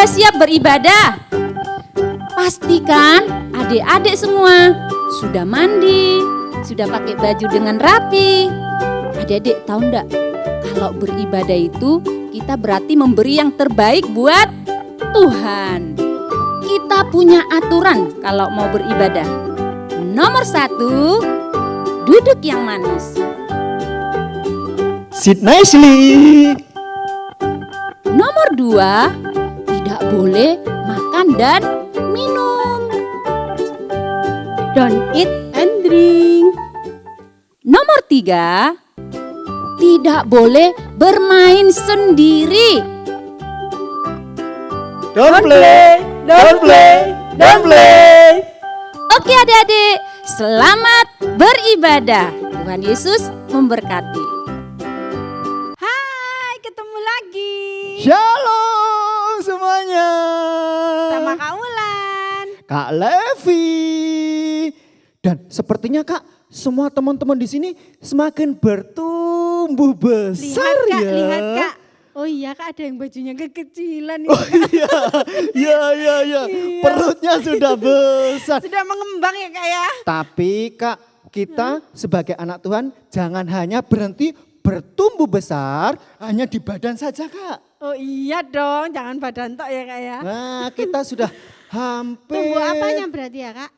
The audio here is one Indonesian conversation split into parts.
sudah siap beribadah? Pastikan adik-adik semua sudah mandi, sudah pakai baju dengan rapi. Adik-adik tahu enggak? Kalau beribadah itu kita berarti memberi yang terbaik buat Tuhan. Kita punya aturan kalau mau beribadah. Nomor 1, duduk yang manis. Sit nicely. Nomor 2, tidak boleh makan dan minum. Don't eat and drink. Nomor 3, tidak boleh bermain sendiri. Don't play, don't play, don't play. Oke adik-adik, selamat beribadah. Tuhan Yesus memberkati. Hai, ketemu lagi Shalom semuanya. sama Kak Ulan. Kak Levi. Dan sepertinya Kak, semua teman-teman di sini semakin bertumbuh besar Lihat Kak, ya. lihat Kak. Oh iya Kak, ada yang bajunya kekecilan nih. Oh iya. Perutnya sudah besar. Sudah mengembang ya Kak ya. Tapi Kak, kita sebagai anak Tuhan jangan hanya berhenti bertumbuh besar hanya di badan saja Kak. Oh iya dong, jangan badan tok ya Kak ya. Nah, kita sudah hampir. Tumbuh apanya berarti ya Kak?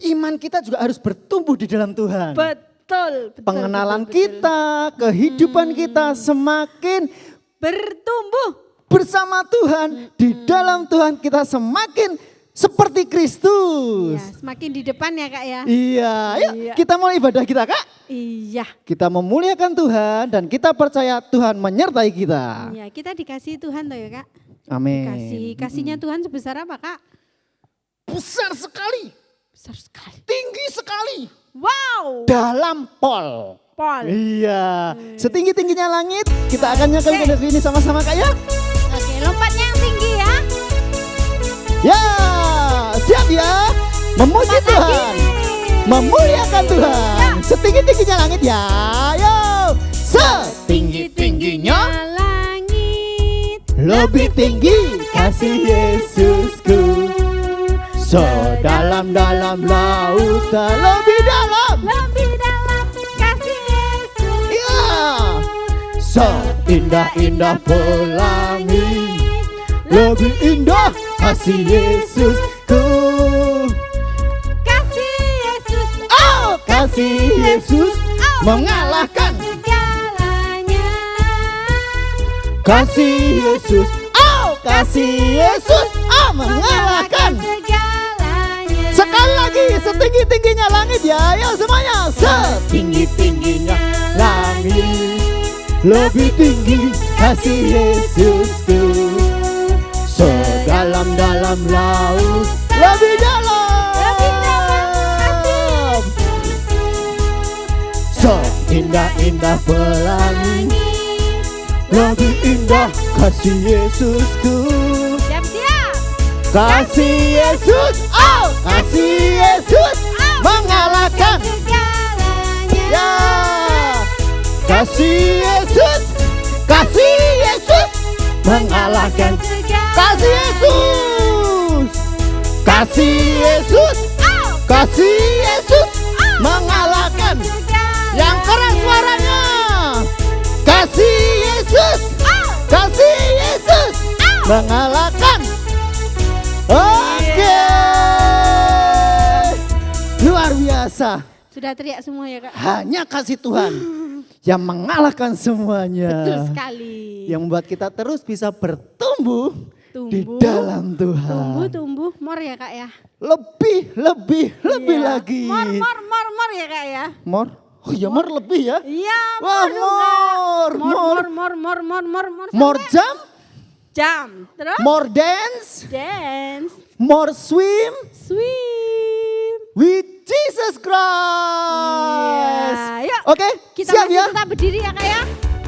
Iman kita juga harus bertumbuh di dalam Tuhan. Betul. Pengenalan betul. kita, kehidupan kita semakin Bertumbuh. bersama Tuhan. Di dalam Tuhan kita semakin seperti Kristus. Ya, semakin di depan ya Kak ya. Iya, yuk Iya. kita mulai ibadah kita Kak. Iya. Kita memuliakan Tuhan dan kita percaya Tuhan menyertai kita. Iya, kita dikasih Tuhan toh ya Kak. Amin. Kasihnya Tuhan sebesar apa Kak? Besar sekali, Besar sekali. tinggi sekali, Wow. dalam pol. Pol. Iya, setinggi-tingginya langit. Kita akan nyanyikan ke ini sama-sama Kak ya. Oke, lompatnya yang tinggi ya. Ya, siap ya. Memuji Tuhan, memuliakan Tuhan. Setinggi-tingginya langit ya. Ayo, setinggi-tingginya. Langit. Lebih tinggi kasih Yesusku. Sedalam-dalam lautan, lebih dalam. Lebih dalam kasih Yesus. Ya, seindah-indah pelangi, lebih indah kasih Yesusku. Kasih Yesus. Oh, kasih Yesus mengalahkan. Segalanya. Kasih Yesus, oh, kasih Yesus, oh, mengalahkan. Segalanya. Sekali lagi, setinggi-tingginya langit ya, ayo semuanya. Setinggi-tingginya langit, lebih tinggi kasih Yesusku. Sedalam-dalam laut, lebih dalam. Seindah-indah pelangi, lebih indah kasih Yesusku. Siap-siap. Kasih Yesus, oh, kasih Yesus mengalahkan. Segalanya. Ya, kasih Yesus mengalahkan. Kasih Yesus, kasih Yesus, kasih Yesus mengalahkan. Yang keras suaranya, kasih Yesus mengalahkan. Oke, luar biasa. Sudah teriak semua ya Kak? Hanya kasih Tuhan yang mengalahkan semuanya. Betul sekali. Yang membuat kita terus bisa bertumbuh di Tumbuh, dalam Tuhan. Tumbuh, mor ya Kak ya? Lebih Iya. lagi. Mor ya Kak ya? Mor? Oh iya, mor lebih ya. Iya, Wah, mor. mor. Sampai More jump, jam. Terus? more dance, Dance. more swim Swim. with Jesus Christ. Iya, yuk. Oke, Kita siap masih ya. tetap berdiri ya Kak ya?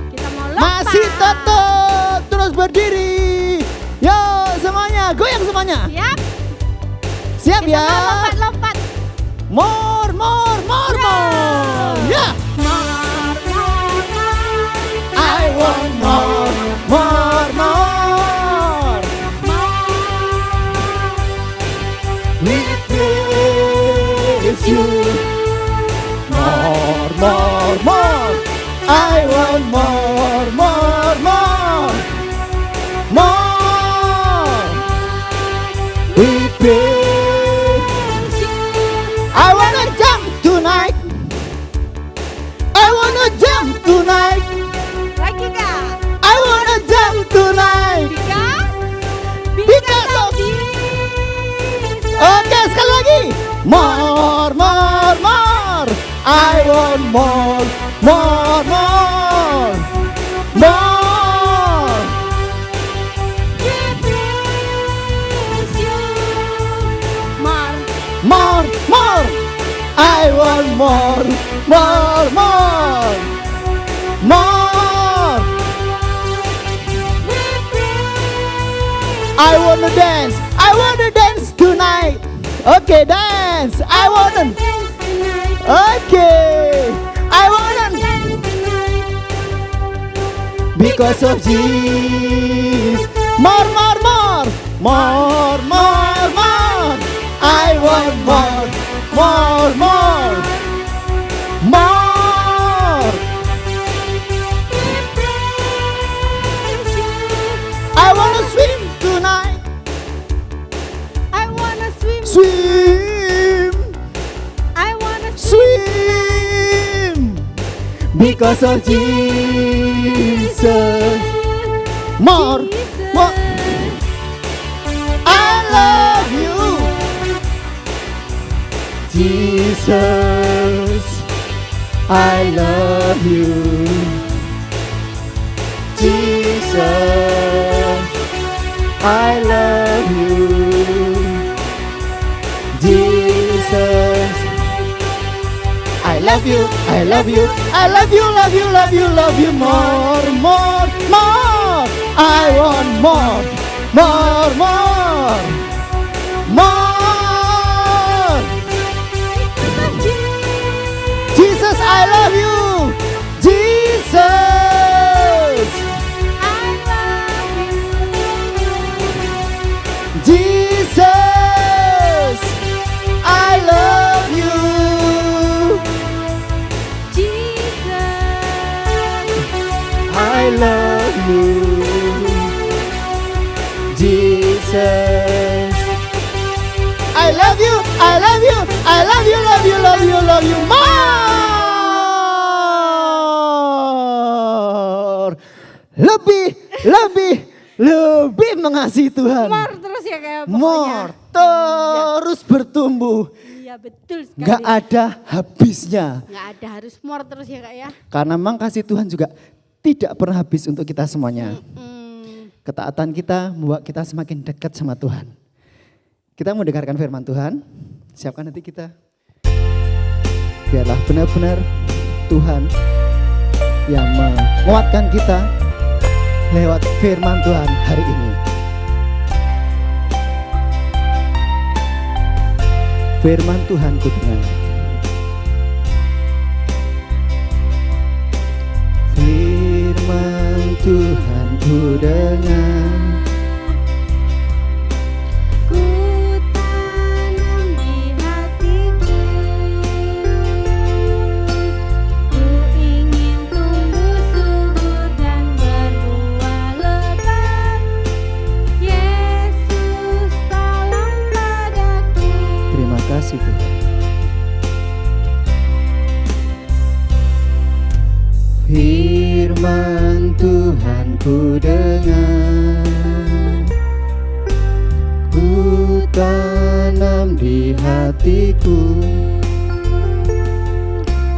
Kita mau lompat. Masih tetap terus berdiri. Yo semuanya, goyang semuanya. Siap? Siap Kita ya. mau lompat. More. Ya. Mor. I want more. Mor. We praise you. More, more, more. I want more, more, more. More. We praise you. I wanna jump tonight. I wanna jump tonight. Lagi Kak. I wanna jump tonight. Because of Jesus. Oke, sekali lagi. More, more, more. I want more, more, more. More. We praise you. More. More, more. I want more, more, more. More. We praise I wanna dance. I wanna dance tonight. Okay, dance. I wanna. dance tonight. Okay. I wanna. Dance tonight. Because of Jesus. More, more, more. More, more, more. I want more, more, more. More. Praise you. I wanna swim tonight. I wanna swim. Swim. I wanna Swim. Because of Jesus. More, more. I love you, Jesus. I love you, Jesus. I love you, Jesus. I love you, I love you, I love you, love you, love you, love you more, more, more. I want more, more, more, more. Jesus, I love you, Jesus, Jesus, I love you. I love you, Jesus. I love you, I love you, I love you, love you, love you, love you more. Lebih, lebih, lebih mengasihi Tuhan. More terus ya kayak pokoknya. More, terus bertumbuh. Iya betul sekali. Gak ada habisnya. Nggak ada, harus more terus ya Kak ya. Karena memang kasih Tuhan juga tidak pernah habis untuk kita semuanya. Ketaatan kita membuat kita semakin dekat sama Tuhan. Kita mau dengarkan firman Tuhan. Siapkan hati kita. Biarlah benar-benar Tuhan yang menguatkan kita lewat firman Tuhan hari ini. Firman Tuhan ku dengar. Firman Tuhan ku dengar. Ku tanam di hatiku. Ku ingin tumbuh subur dan berbuah lebat. Yesus tolong padaku. Terima kasih Tuhan. Firman Tuhan ku dengar. Ku tanam di hatiku.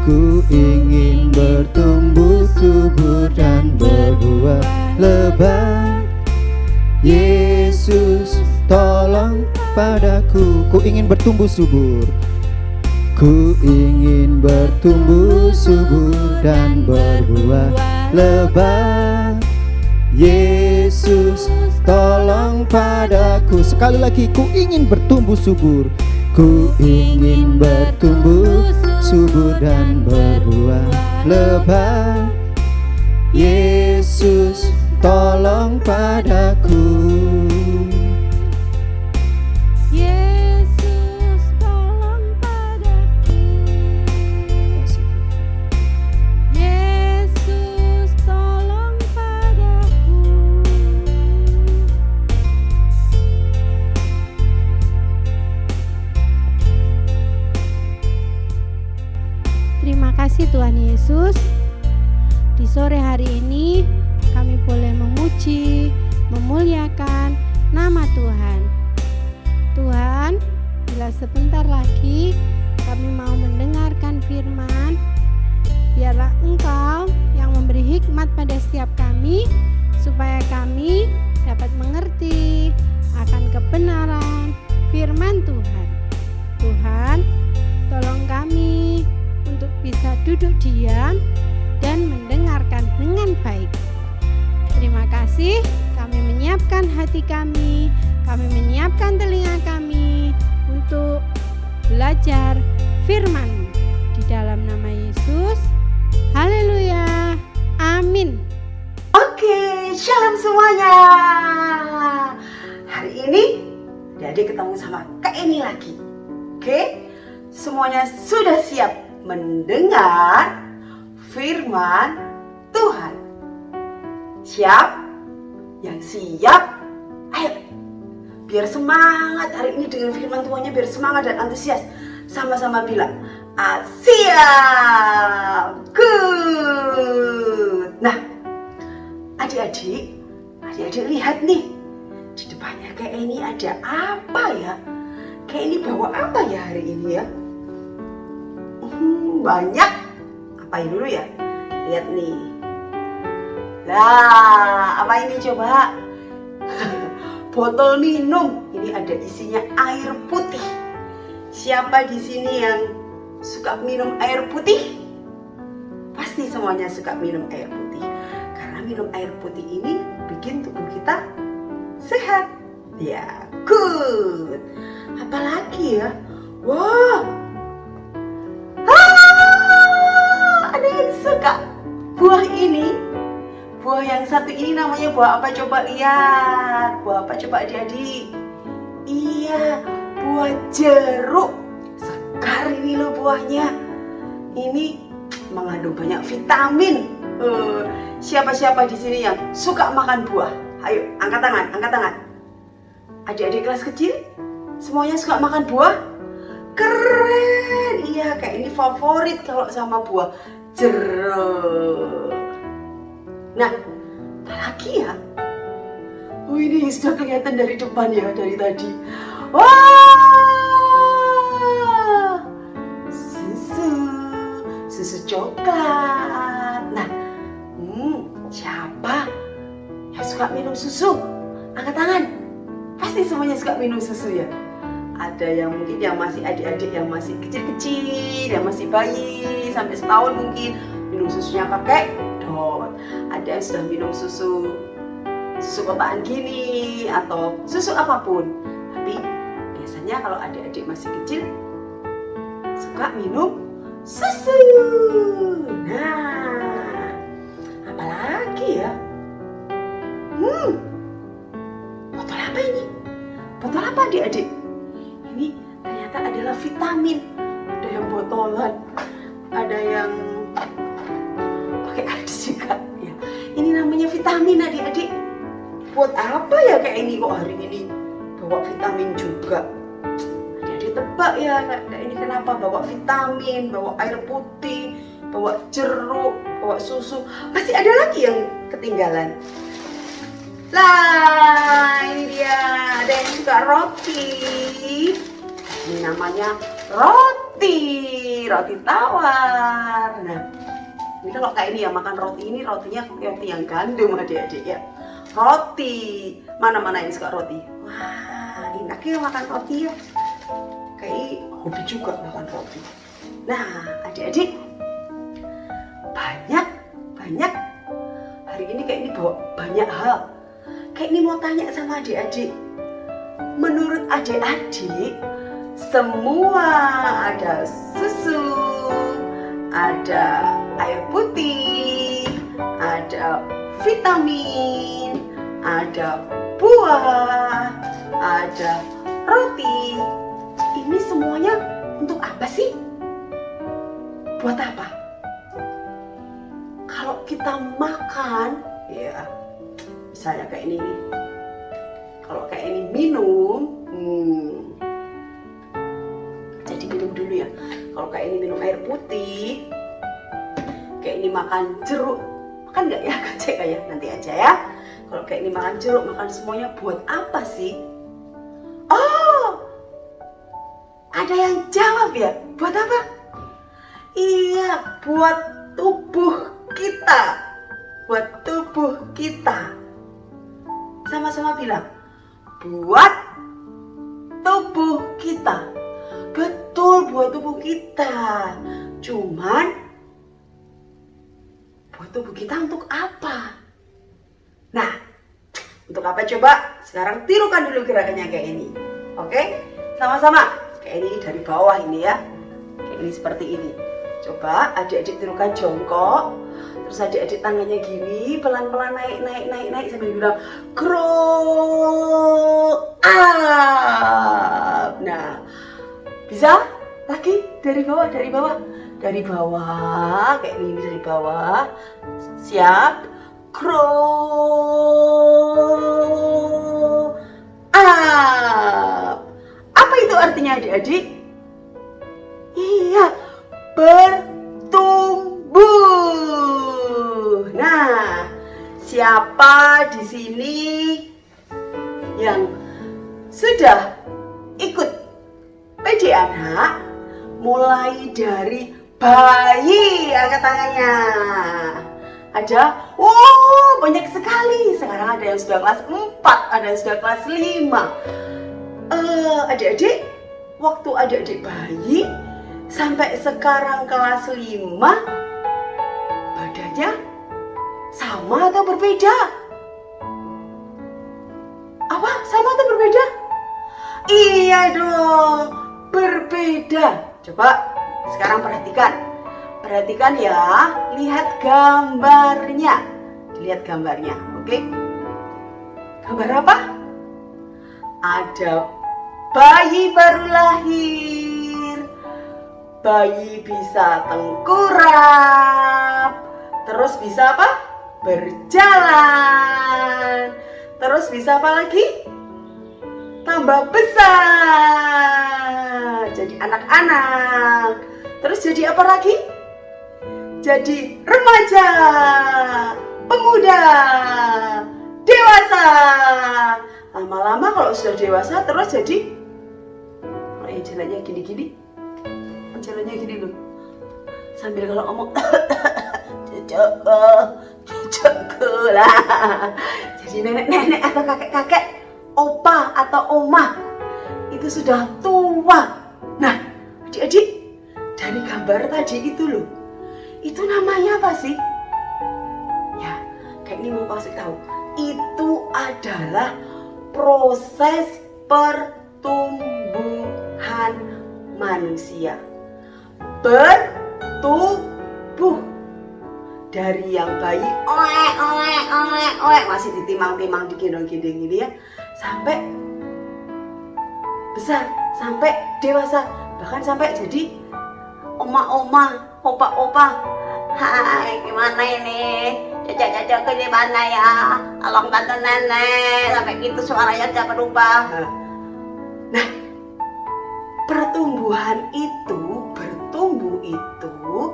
Ku ingin bertumbuh subur dan berbuah lebat. Yesus tolong padaku. Ku ingin bertumbuh subur. Ku ingin bertumbuh subur dan berbuah lebat. Yesus tolong padaku. Sekali lagi, ku ingin bertumbuh subur. Ku ingin bertumbuh subur dan berbuah lebat. Yesus tolong padaku. Yesus kasih Tuhan Yesus. Di sore hari ini kami boleh memuji, memuliakan nama Tuhan. Tuhan, bila sebentar lagi kami mau mendengarkan firman, biarlah Engkau yang memberi hikmat pada setiap kami, supaya kami dapat mengerti akan kebenaran firman Tuhan. Tuhan, tolong kami untuk bisa duduk diam dan mendengarkan dengan baik. Terima kasih, kami menyiapkan hati kami menyiapkan telinga kami untuk belajar firman-Mu. Di dalam nama Yesus, haleluya, amin. Oke, shalom semuanya. Hari ini Adik ketemu sama Kak Eni lagi. Oke, semuanya sudah siap mendengar firman Tuhan? Siap? Yang siap, ayo. Biar semangat hari ini dengan firman Tuhannya, biar semangat dan antusias. Sama-sama bilang, siap. Good. Nah, adik-adik lihat nih, di depannya kayak ini ada apa ya? Kayak ini bawa apa ya hari ini ya? Banyak. Apain dulu ya? Lihat nih. Nah, apa ini coba? Botol minum. Ini ada isinya air putih. Siapa di sini yang suka minum air putih? Pasti semuanya suka minum air putih. Karena minum air putih ini bikin tubuh kita sehat. Ya, good. Apalagi ya? Wah. Ada yang suka buah ini. Buah yang satu ini namanya buah apa? Coba lihat. Buah apa coba adik-adik? Iya, buah jeruk. Segar ini loh buahnya. Ini mengandung banyak vitamin. Siapa-siapa di sini yang suka makan buah? Ayo, angkat tangan. Adik-adik kelas kecil, semuanya suka makan buah? Keren. Iya, kayak ini favorit kalau sama buah jeruk. Nah, apa lagi ya? Oh, ini sudah kelihatan dari depan ya, dari tadi. Wah, susu coklat. Nah, siapa yang suka minum susu? Angkat tangan. Pasti semuanya suka minum susu ya. Ada yang mungkin yang masih adik-adik, yang masih kecil-kecil, yang masih bayi sampai setahun mungkin minum susunya pakai dot. Ada yang sudah minum susu kotaan gini atau susu apapun. Tapi biasanya kalau adik-adik masih kecil suka minum susu. Nah, apalagi ya? Botol apa ini? Botol apa adik-adik? Ini ternyata adalah vitamin. Ada yang botolan, ada yang pakai kardus juga ya. Ini namanya vitamin adik-adik. Buat apa ya kayak ini kok hari ini bawa vitamin juga? Adik-adik tebak ya, kayak ini kenapa bawa vitamin, bawa air putih, bawa jeruk, bawa susu. Pasti ada lagi yang ketinggalan. Lah, ini dia. Ada yang suka roti. Ini namanya roti tawar. Nah, ini kalau kayak ini ya, makan roti ini, rotinya roti yang gandum adik-adik ya. Roti, mana-mana yang suka roti. Wah, enak ya makan roti ya. Kayak hobi juga makan roti. Nah, adik-adik, banyak. Hari ini kayak ini bawa banyak hal. Kayak ini mau tanya sama adik-adik. Menurut adik-adik, semua ada susu, ada air putih, ada vitamin, ada buah, ada roti. Ini semuanya untuk apa sih? Buat apa? Kalau kita makan, ya misalnya kayak ini nih. Kalau kayak ini minum, jadi minum dulu ya. Kalau kayak ini minum air putih, kayak ini makan jeruk, makan nggak ya Kak Ceka ya? Nanti aja ya. Kalau kayak ini makan jeruk, makan semuanya buat apa sih? Oh, ada yang jawab ya? Buat apa? Iya, buat tubuh kita. Buat tubuh kita. Sama-sama bilang, buat tubuh kita. Betul, buat tubuh kita. Cuman, buat tubuh kita untuk apa? Nah, untuk apa coba? Sekarang tirukan dulu gerakannya kayak ini. Oke? Sama-sama. Kayak ini dari bawah ini ya. Kayak ini seperti ini. Coba adik-adik tirukan jongkok. Terus adik-adik tangannya gini, pelan-pelan naik sambil bilang grow up. Nah, bisa? Lagi dari bawah. Dari bawah, kayak ini dari bawah. Siap? Grow up. Apa itu artinya adik-adik? Iya, bertumbuh. Nah, siapa di sini yang sudah ikut PD anak mulai dari bayi? Angkat tangannya. Ada? Oh, banyak sekali. Sekarang ada yang sudah kelas 4, ada yang sudah kelas 5. Adik-adik, waktu adik-adik bayi sampai sekarang kelas 5, badannya sama atau berbeda? Apa? Sama atau berbeda? Iya dong, berbeda. Coba sekarang perhatikan. Perhatikan ya, lihat gambarnya. Lihat gambarnya, oke? Gambar apa? Ada bayi baru lahir. Bayi bisa tengkurap. Terus bisa apa? Berjalan. Terus bisa apa lagi? Tambah besar. Jadi anak-anak. Terus jadi apa lagi? Jadi remaja, pemuda, dewasa. Lama-lama kalau sudah dewasa terus jadi jalannya gini-gini. Jalannya gini loh. Sambil kalau ngomong cucuku lah. Jadi nenek-nenek atau kakek-kakek, opa atau oma itu sudah tua. Nah, adik-adik, dari gambar tadi itu loh, itu namanya apa sih? Ya, kayak ini mau kasih tahu. Itu adalah proses pertumbuhan manusia. Bertumbuh. Dari yang bayi masih ditimang-timang, digendong-gendong gini ya, sampai besar, sampai dewasa, bahkan sampai jadi oma-oma, opa-opa. Hai, gimana ini? Cocok-cocok ke mana ya? Tolong bantu nenek. Sampai gitu suaranya udah berubah. Nah, pertumbuhan itu, bertumbuh itu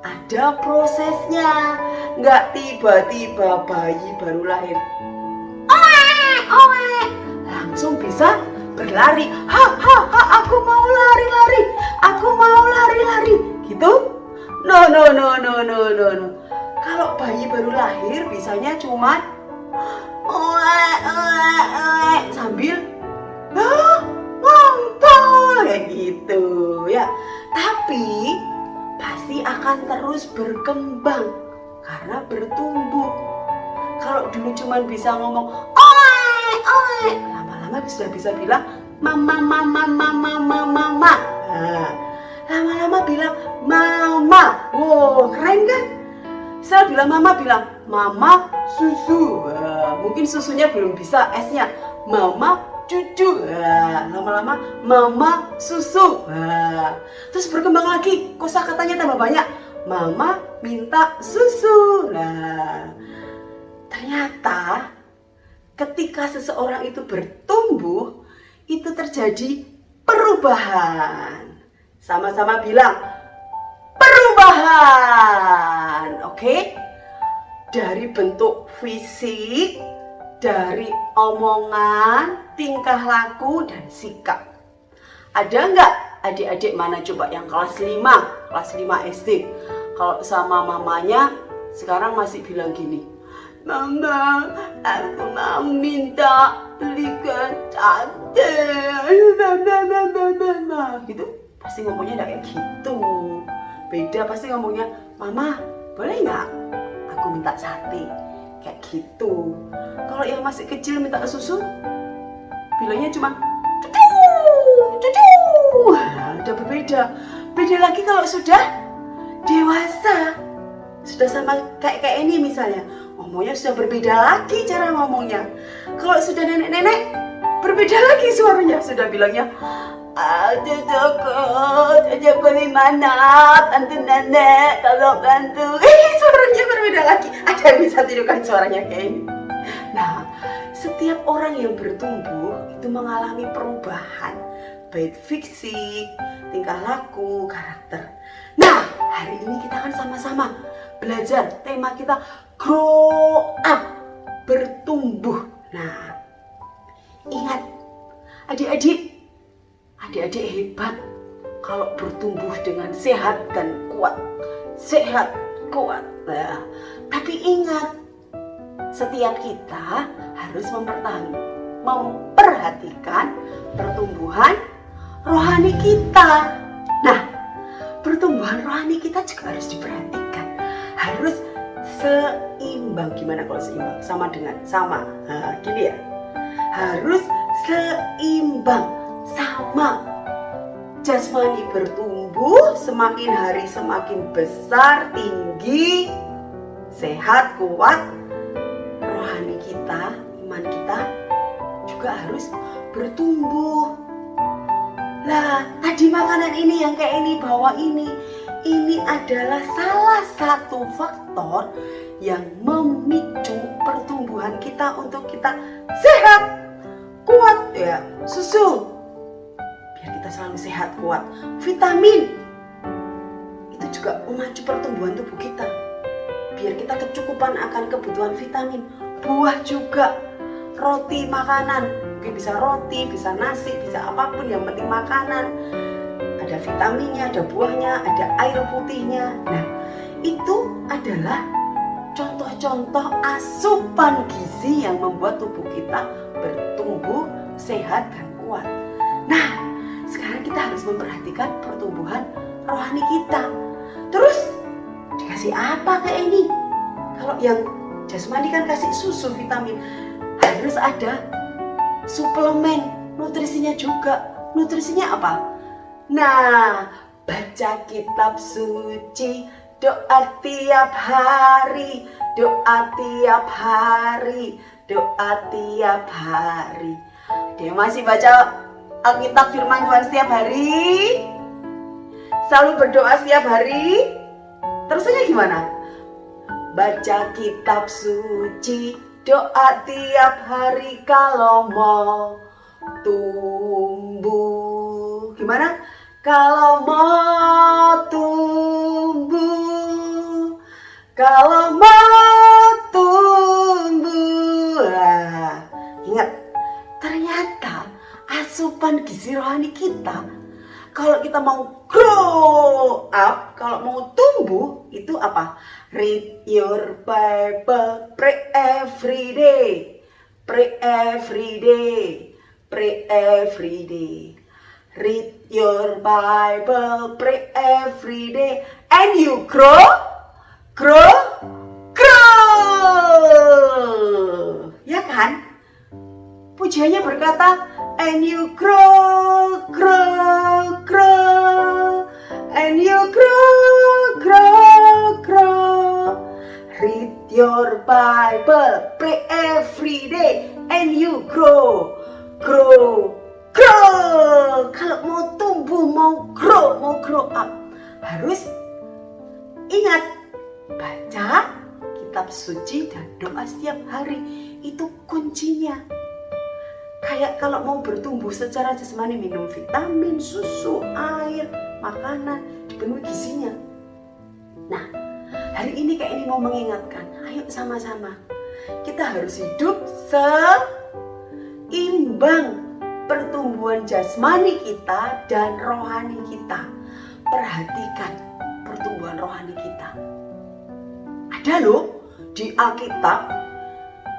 ada prosesnya. Nggak tiba-tiba bayi baru lahir langsung bisa berlari. Aku mau lari-lari. Aku mau lari-lari. Gitu? No. Kalau bayi baru lahir bisanya cuman sambil ngompol kayak gitu ya. Tapi pasti akan terus berkembang karena bertumbuh. Kalau dulu cuman bisa ngomong lama-lama sudah bisa bilang mama. Nah, lama-lama bilang mama. Wow, keren kan? Setelah bilang mama susu. Mungkin susunya belum bisa S-nya. Mama cucu. Lama-lama mama susu. Terus berkembang lagi, kosakatanya tambah banyak. Mama minta susu. Nah, ternyata ketika seseorang itu bertumbuh, itu terjadi perubahan. Sama-sama bilang perubahan. pertumbuhan. Oke? Dari bentuk fisik, dari omongan, tingkah laku, dan sikap. Ada nggak adik-adik mana coba yang kelas 5 SD? Kalau sama mamanya sekarang masih bilang gini, Mama, aku mau minta belikan sate. Gitu, pasti ngomongnya nggak kayak gitu. Beda pasti ngomongnya, Mama, boleh nggak aku minta sate? Kayak gitu. Kalau yang masih kecil minta susu, bilangnya cuma cucu. Wah, udah berbeda. Beda lagi kalau sudah dewasa, sudah sama kayak ini misalnya, ngomongnya sudah berbeda lagi cara ngomongnya. Kalau sudah nenek-nenek, berbeda lagi suaranya. Sudah bilangnya, Cucu di mana? Tante nenek, tolong bantu. Suaranya berbeda lagi. Ada yang bisa tirukan suaranya kayak ini. Nah, setiap orang yang bertumbuh itu mengalami perubahan, baik fisik, tingkah laku, karakter. Nah, hari ini kita akan sama-sama belajar. Tema kita grow up, bertumbuh. Nah, ingat, adik-adik hebat kalau bertumbuh dengan sehat dan kuat. Sehat, kuat. Nah, tapi ingat, setiap kita harus memperhatikan pertumbuhan rohani kita. Nah, pertumbuhan rohani kita juga harus diperhatikan. Harus seimbang. Gimana kalau seimbang? Sama. Nah, gini ya. Harus seimbang. Sama. Jasmani bertumbuh, semakin hari semakin besar, tinggi, sehat, kuat. Rohani kita, iman kita juga harus bertumbuh. Lah, tadi makanan ini yang kayak ini, bawa ini adalah salah satu faktor yang memicu pertumbuhan kita untuk kita sehat, kuat ya. Susu biar kita selalu sehat, kuat. Vitamin itu juga memacu pertumbuhan tubuh kita, biar kita kecukupan akan kebutuhan vitamin. Buah juga, roti, makanan, mungkin bisa roti, bisa nasi, bisa apapun, yang penting makanan. Ada vitaminnya, ada buahnya, ada air putihnya. Nah, itu adalah contoh-contoh asupan gizi yang membuat tubuh kita bertumbuh, sehat, dan kuat. Nah, sekarang kita harus memperhatikan pertumbuhan rohani kita. Terus dikasih apa kayak ini? Kalau yang jasmani kan kasih susu, vitamin. Harus ada suplemen nutrisinya juga. Nutrisinya apa? Nah, baca kitab suci, doa tiap hari, doa tiap hari, doa tiap hari. Dia masih baca Alkitab firman Tuhan setiap hari, selalu berdoa setiap hari. Terusannya gimana? Baca kitab suci, doa tiap hari kalau mau tumbuh. Gimana? Kalau mau tumbuh, kalau mau tumbuh. Nah, ingat, ternyata asupan gizi rohani kita, kalau kita mau grow up, kalau mau tumbuh, itu apa? Read your Bible, pray every day, pray every day, pray every day. Read your Bible, pray every day, and you grow. Ya kan? Pujiannya berkata, and you grow, and you grow. Read your Bible, pray every day, and you grow. Kalau mau tumbuh, mau grow up, harus ingat baca kitab suci dan doa setiap hari. Itu kuncinya. Kayak kalau mau bertumbuh secara jasmani, minum vitamin, susu, air, makanan, dipenuhi gizinya. Nah, hari ini Kak ini mau mengingatkan, ayo sama-sama kita harus hidup seimbang pertumbuhan jasmani kita dan rohani kita. Perhatikan pertumbuhan rohani kita. Ada loh di Alkitab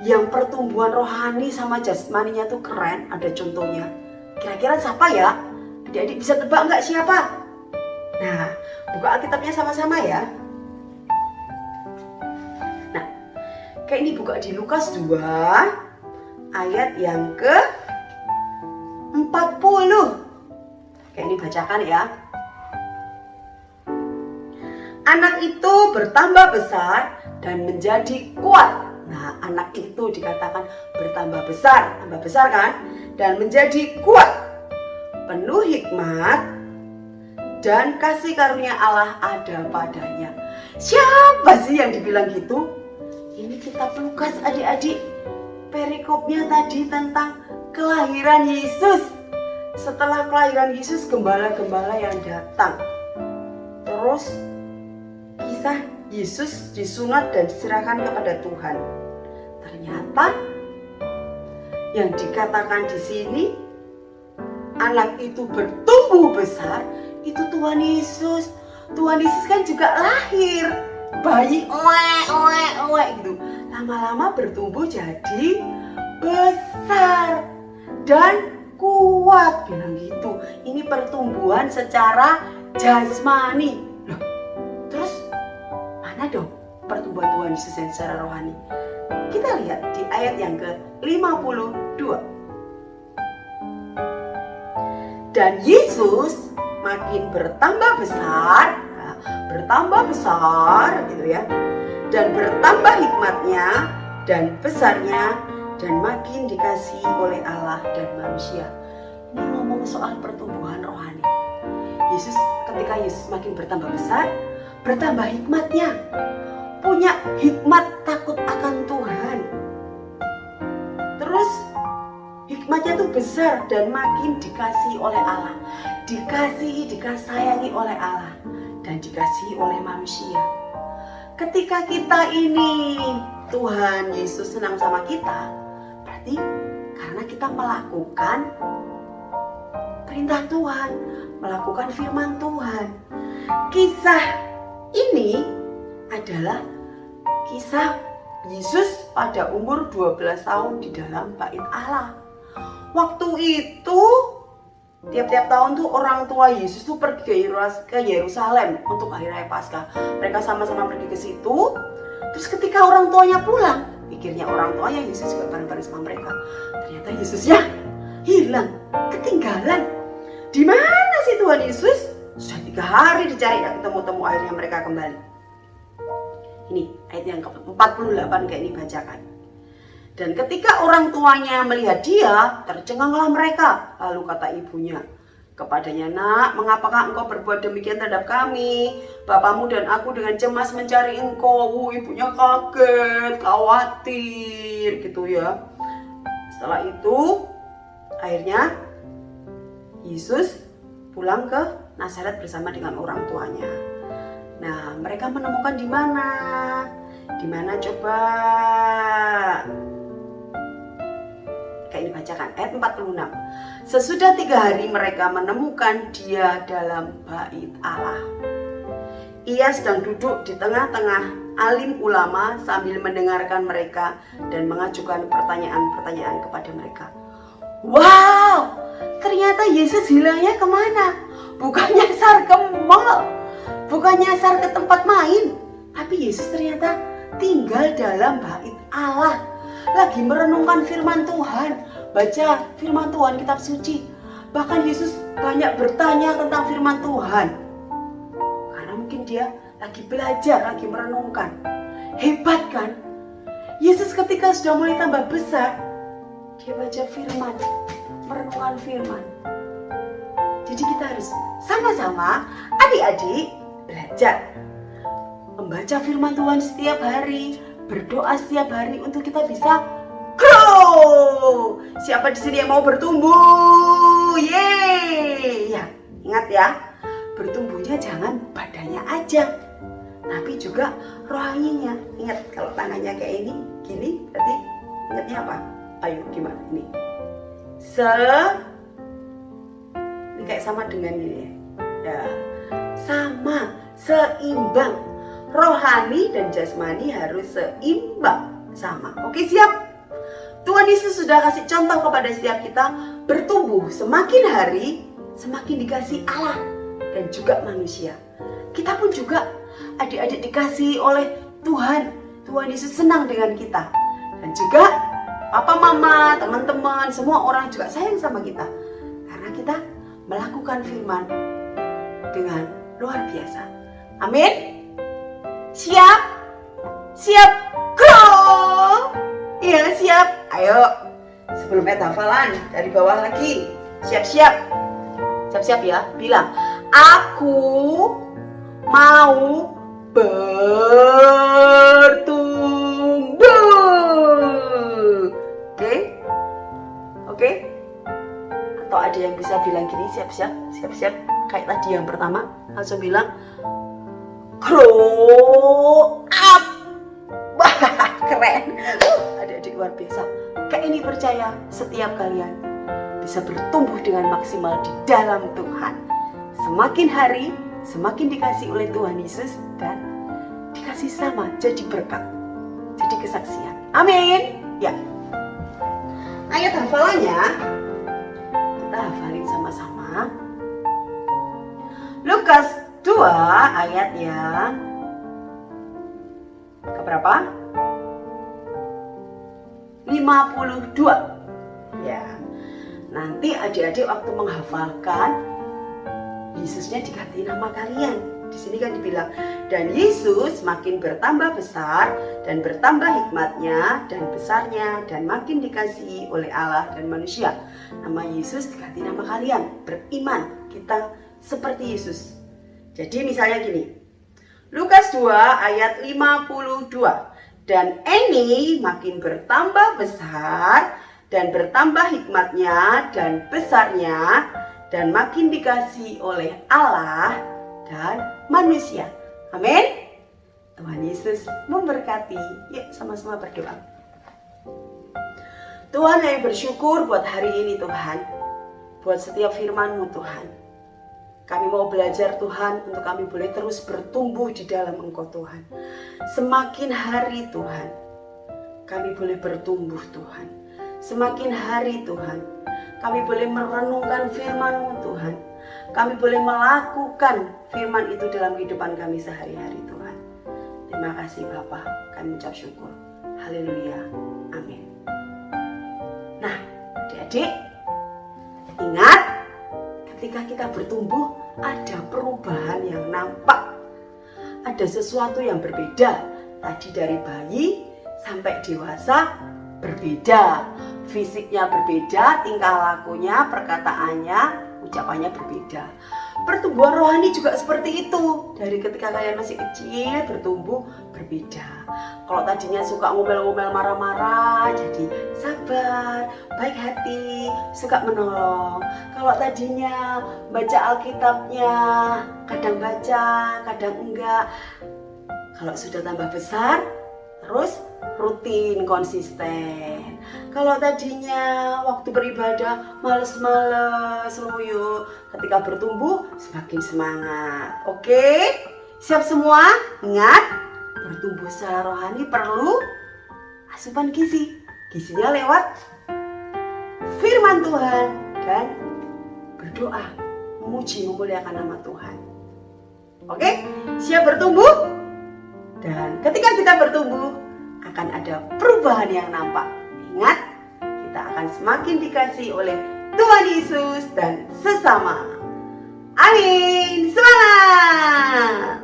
yang pertumbuhan rohani sama jasmaninya tuh keren. Ada contohnya. Kira-kira siapa ya? Adik-adik bisa tebak nggak siapa? Nah, buka Alkitabnya sama-sama ya. Nah, kayak ini buka di Lukas 2 ayat yang ke 40. Kayak ini bacakan ya. Anak itu bertambah besar dan menjadi kuat. Nah, anak itu dikatakan bertambah besar, tambah besar kan? Dan menjadi kuat, penuh hikmat dan kasih karunia Allah ada padanya. Siapa sih yang dibilang gitu? Ini kitab Lukas adik-adik. Perikopnya tadi tentang kelahiran Yesus. Setelah kelahiran Yesus, gembala-gembala yang datang. Terus kisah Yesus disunat dan diserahkan kepada Tuhan. Ternyata yang dikatakan di sini, anak itu bertumbuh besar, itu Tuhan Yesus. Tuhan Yesus kan juga lahir, bayi gitu. Lama-lama bertumbuh jadi besar dan kuat, bilang gitu. Ini pertumbuhan secara jasmani. Loh, terus mana dong pertumbuhan Tuhan Yesus yang secara rohani? Kita lihat di ayat yang ke-52. Dan Yesus makin bertambah besar gitu ya, dan bertambah hikmatnya dan besarnya, dan makin dikasihi oleh Allah dan manusia. Ini ngomong soal pertumbuhan rohani. Ketika Yesus makin bertambah besar, bertambah hikmatnya, punya hikmat takut akan Tuhan. Terus hikmatnya tuh besar dan makin dikasihi oleh Allah, dikasayangi oleh Allah, dan dikasihi oleh manusia. Ketika kita ini Tuhan Yesus senang sama kita, berarti karena kita melakukan perintah Tuhan, melakukan firman Tuhan. Kisah ini adalah kisah Yesus pada umur 12 tahun di dalam bait Allah. Waktu itu tiap-tiap tahun tuh orang tua Yesus tuh pergi ke Yerusalem untuk hari raya Paskah. Mereka sama-sama pergi ke situ. Terus ketika orang tuanya pulang, pikirnya orang tuanya Yesus juga bareng-bareng sama mereka. Ternyata Yesusnya hilang, ketinggalan. Di mana sih Tuhan Yesus? Sudah 3 hari dicari, gak ketemu-temu, akhirnya mereka kembali. Ini ayat yang ke-48 kayak ini bacakan. Dan ketika orang tuanya melihat dia, tercenganglah mereka. Lalu kata ibunya kepadanya, "Nak, mengapakah engkau berbuat demikian terhadap kami? Bapamu dan aku dengan cemas mencari engkau." Ibunya kaget, khawatir gitu ya. Setelah itu, akhirnya Yesus pulang ke Nazaret bersama dengan orang tuanya. Nah, mereka menemukan di mana? Di mana coba? Kayak ini bacakan ayat 46. Sesudah 3 hari mereka menemukan dia dalam bait Allah. Ia sedang duduk di tengah-tengah alim ulama sambil mendengarkan mereka dan mengajukan pertanyaan-pertanyaan kepada mereka. Wow, ternyata Yesus hilangnya kemana? Bukan nyasar ke mall, bukan nyasar ke tempat main, tapi Yesus ternyata tinggal dalam bait Allah, lagi merenungkan firman Tuhan, baca firman Tuhan, kitab suci. Bahkan Yesus banyak bertanya tentang firman Tuhan, karena mungkin dia lagi belajar, lagi merenungkan. Hebat kan? Yesus ketika sudah mulai tambah besar, dia baca firman, merenungkan firman. Jadi kita harus sama-sama adik-adik belajar membaca firman Tuhan setiap hari, berdoa setiap hari untuk kita bisa grow. Siapa di sini yang mau bertumbuh? Yeay! Ya, ingat ya, bertumbuhnya jangan badannya aja, tapi juga rohaninya. Ingat, kalau tangannya kayak ini, gini, berarti ingatnya apa? Ayo, gimana ini? Ini kayak sama dengan ini ya. Sama, seimbang. Rohani dan jasmani harus seimbang, sama. Oke, siap? Tuhan Yesus sudah kasih contoh kepada setiap kita bertumbuh semakin hari, semakin dikasih Allah dan juga manusia. Kita pun juga adik-adik dikasih oleh Tuhan. Tuhan Yesus senang dengan kita. Dan juga papa, mama, teman-teman, semua orang juga sayang sama kita. Karena kita melakukan firman dengan luar biasa. Amin. Siap? Siap? Go! Iya, siap. Ayo. Sebelum hafalan dari bawah lagi. Siap-siap. Siap-siap ya. Bilang, aku mau bertumbuh. Oke? Oke? Atau ada yang bisa bilang gini, siap-siap, siap-siap. Kayak tadi yang pertama, langsung bilang, grow up. Wah, keren. Adik-adik luar biasa. Kayak ini percaya setiap kalian bisa bertumbuh dengan maksimal di dalam Tuhan. Semakin hari, semakin dikasih oleh Tuhan Yesus dan dikasih sama jadi berkat, jadi kesaksian. Amin. Ya. Ayat hafalannya kita hafalin sama-sama. Lukas 2 ayat yang keberapa? 52. Ya. Nanti adik-adik waktu menghafalkan, Yesusnya diganti nama kalian. Di sini kan dibilang, dan Yesus makin bertambah besar dan bertambah hikmatnya dan besarnya dan makin dikasihi oleh Allah dan manusia. Nama Yesus diganti nama kalian. Beriman kita seperti Yesus. Jadi misalnya gini, Lukas 2 ayat 52. Dan ini makin bertambah besar dan bertambah hikmatnya dan besarnya dan makin dikasihi oleh Allah dan manusia. Amin. Tuhan Yesus memberkati. Yuk sama-sama berdoa. Tuhan, saya bersyukur buat hari ini Tuhan. Buat setiap firman-Mu Tuhan. Kami mau belajar Tuhan untuk kami boleh terus bertumbuh di dalam Engkau Tuhan. Semakin hari Tuhan, kami boleh bertumbuh Tuhan. Semakin hari Tuhan, kami boleh merenungkan firman-Mu Tuhan. Kami boleh melakukan firman itu dalam kehidupan kami sehari-hari Tuhan. Terima kasih Bapa, kami ucap syukur. Haleluya, amin. Nah, adik-adik, ingat, ketika kita bertumbuh, ada perubahan yang nampak. Ada sesuatu yang berbeda. Tadi dari bayi sampai dewasa berbeda. Fisiknya berbeda, tingkah lakunya, perkataannya, ucapannya berbeda. Pertumbuhan rohani juga seperti itu. Dari ketika kalian masih kecil, bertumbuh berbeda. Kalau tadinya suka ngomel-ngomel, marah-marah, jadi sabar, baik hati, suka menolong. Kalau tadinya baca Alkitabnya, kadang baca, kadang enggak. Kalau sudah tambah besar, terus rutin, konsisten. Kalau tadinya waktu beribadah males-males, loyo, ketika bertumbuh semakin semangat. Oke? Siap semua? Ingat, bertumbuh secara rohani perlu asupan gizi. Gizinya lewat firman Tuhan dan berdoa, memuji, memuliakan nama Tuhan. Oke? Siap bertumbuh? Dan ketika kita bertumbuh, akan ada perubahan yang nampak. Ingat, kita akan semakin dikasihi oleh Tuhan Yesus dan sesama. Amin. Semangat!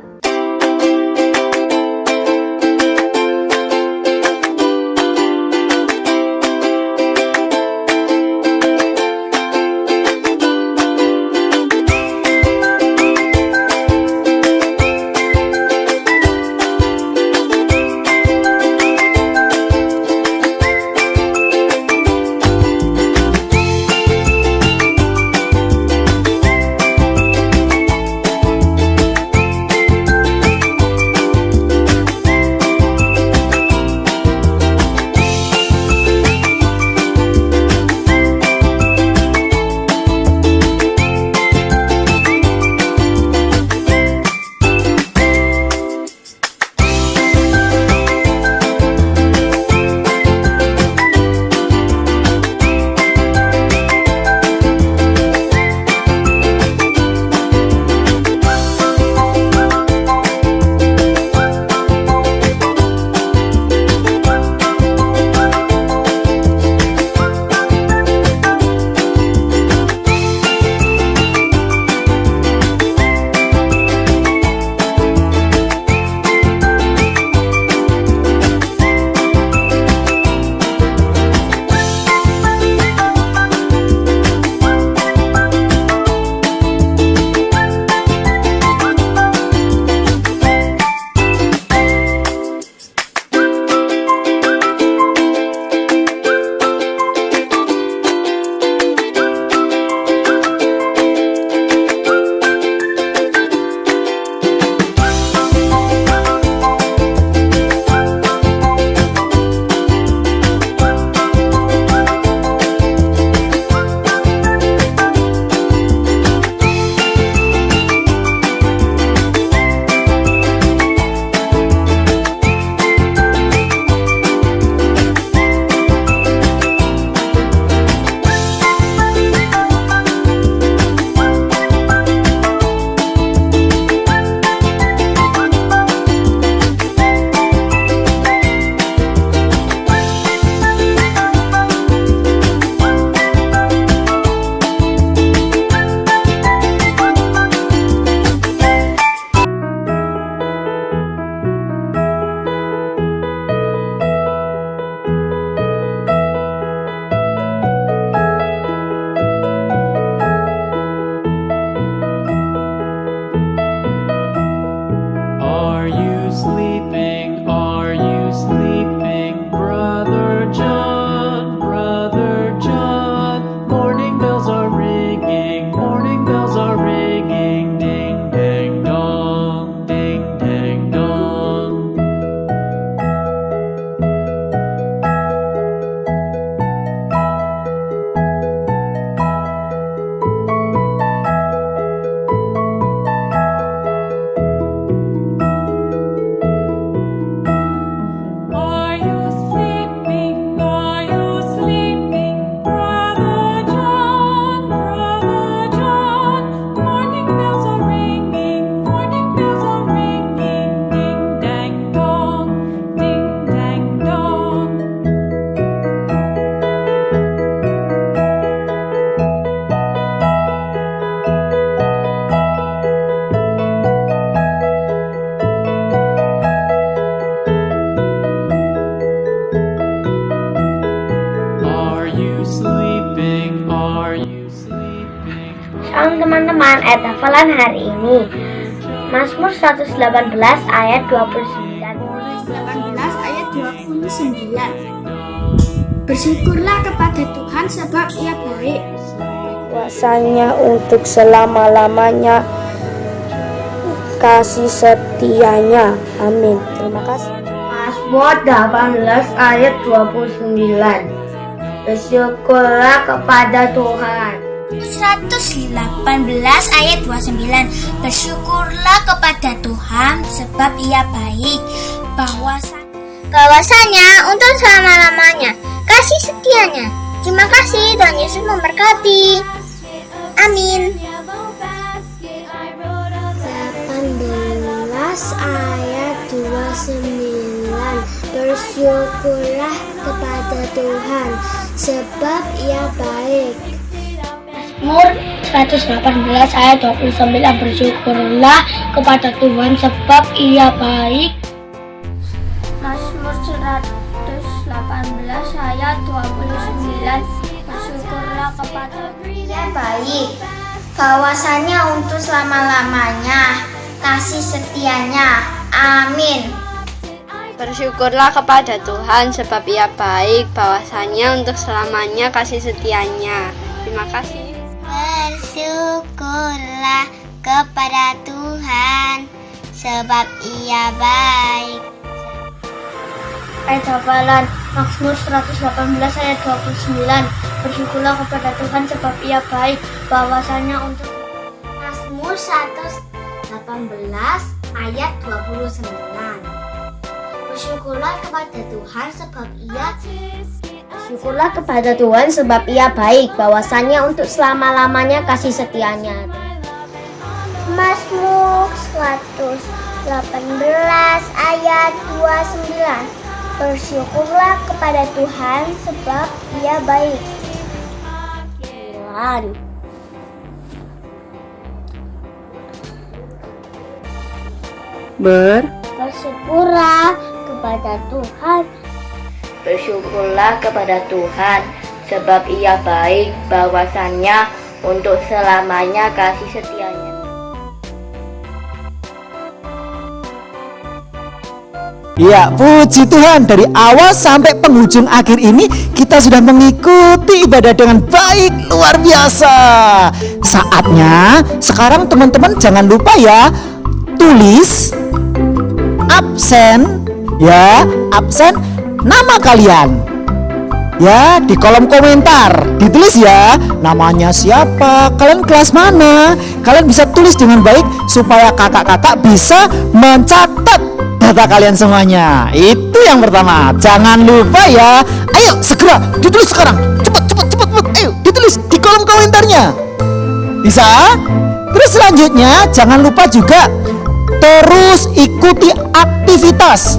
teman-teman, ayat hafalan hari ini Mazmur 118 ayat 29. 18 ayat 29. Bersyukurlah kepada Tuhan sebab Ia baik. Kuasanya untuk selama-lamanya, kasih setianya. Amin. Terima kasih. Mazmur 18 ayat 29. Bersyukurlah kepada Tuhan. 118 ayat 29. Bersyukurlah kepada Tuhan sebab Ia baik. Bahwasanya untuk selama-lamanya, kasih setianya. Terima kasih, Tuhan Yesus memberkati. Amin. 18 ayat 29. Bersyukurlah kepada Tuhan sebab Ia baik. Mazmur 118 ayat 29. Bersyukurlah kepada Tuhan sebab Ia baik. Mazmur 118 ayat 29. Bersyukurlah kepada Ia baik, bahwasanya untuk selama-lamanya, kasih setianya. Amin. Bersyukurlah kepada Tuhan sebab Ia baik, bahwasanya untuk selamanya kasih setianya. Terima kasih. Bersyukurlah kepada Tuhan sebab Ia baik. Ayat hafalan Mazmur 118 ayat 29. Bersyukurlah kepada Tuhan sebab Ia baik, bahwasanya untuk Mazmur 118 ayat 29. Bersyukurlah kepada Tuhan sebab Ia Syukurlah kepada Tuhan sebab Ia baik, bahwasanya untuk selama-lamanya kasih setianya. Mazmur 118 ayat 29. Bersyukurlah kepada Tuhan sebab Ia baik. Bersyukurlah kepada Tuhan. Bersyukurlah kepada Tuhan sebab Ia baik, bahwasanya untuk selamanya kasih setianya. Ya, puji Tuhan, dari awal sampai penghujung akhir ini kita sudah mengikuti ibadah dengan baik, luar biasa. Saatnya sekarang teman-teman jangan lupa ya, tulis absen ya, absen nama kalian ya di kolom komentar, ditulis ya namanya siapa, kalian kelas mana, kalian bisa tulis dengan baik supaya kakak-kakak bisa mencatat data kalian semuanya. Itu yang pertama, jangan lupa ya. Ayo segera ditulis sekarang, cepat, ayo ditulis di kolom komentarnya, bisa. Terus selanjutnya jangan lupa juga terus ikuti aktivitas.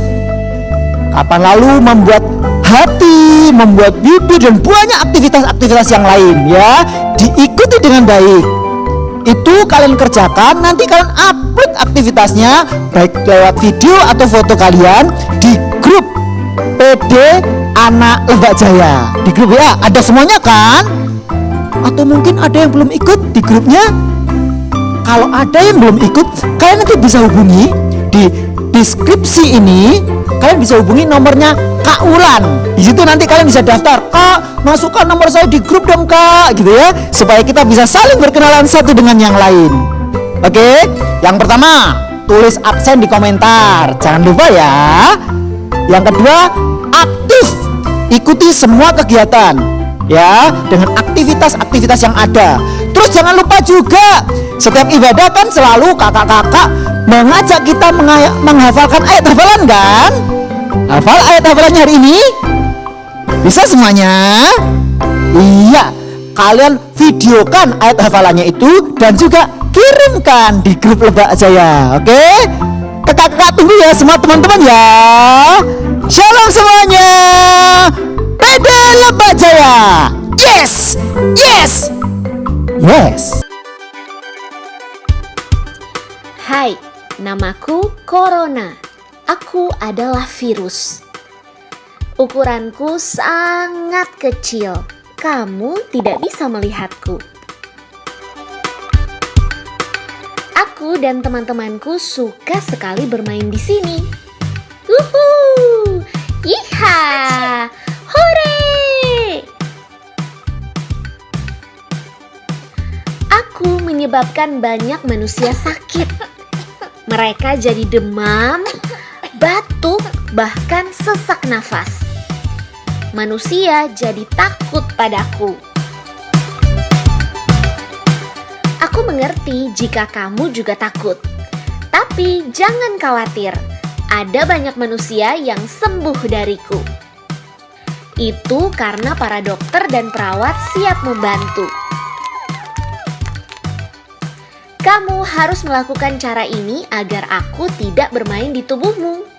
Kapan lalu membuat hati, membuat bibir, dan banyak aktivitas-aktivitas yang lain ya. Diikuti dengan baik. Itu kalian kerjakan, nanti kalian upload aktivitasnya baik lewat video atau foto kalian di grup PD Anak Lebak Jaya. Di grup ya, ada semuanya kan? Atau mungkin ada yang belum ikut di grupnya? Kalau ada yang belum ikut, kalian nanti bisa hubungi di deskripsi ini. Kalian bisa hubungi nomornya Kak Ulan. Di situ nanti kalian bisa daftar. Kak, masukkan nomor saya di grup dong Kak, gitu ya, supaya kita bisa saling berkenalan satu dengan yang lain. Oke, yang pertama tulis absen di komentar, jangan lupa ya. Yang kedua, aktif ikuti semua kegiatan ya, dengan aktivitas-aktivitas yang ada. Terus jangan lupa juga setiap ibadah kan selalu kakak-kakak mengajak kita menghafalkan ayat hafalan kan? Hafal ayat hafalannya hari ini? Bisa semuanya? Iya, kalian videokan ayat hafalannya itu dan juga kirimkan di grup Lebak Jaya. Oke? Kakak-kakak tunggu ya semua teman-teman ya. Shalom semuanya. PD Lebak Jaya. Yes. Yes. Yes. Hai, namaku Corona. Aku adalah virus. Ukuranku sangat kecil. Kamu tidak bisa melihatku. Aku dan teman-temanku suka sekali bermain di sini. Uhu! Yiha! Hore! Aku menyebabkan banyak manusia sakit. Mereka jadi demam, batuk, bahkan sesak nafas. Manusia jadi takut padaku. Aku mengerti jika kamu juga takut. Tapi jangan khawatir, ada banyak manusia yang sembuh dariku. Itu karena para dokter dan perawat siap membantu. Kamu harus melakukan cara ini agar aku tidak bermain di tubuhmu.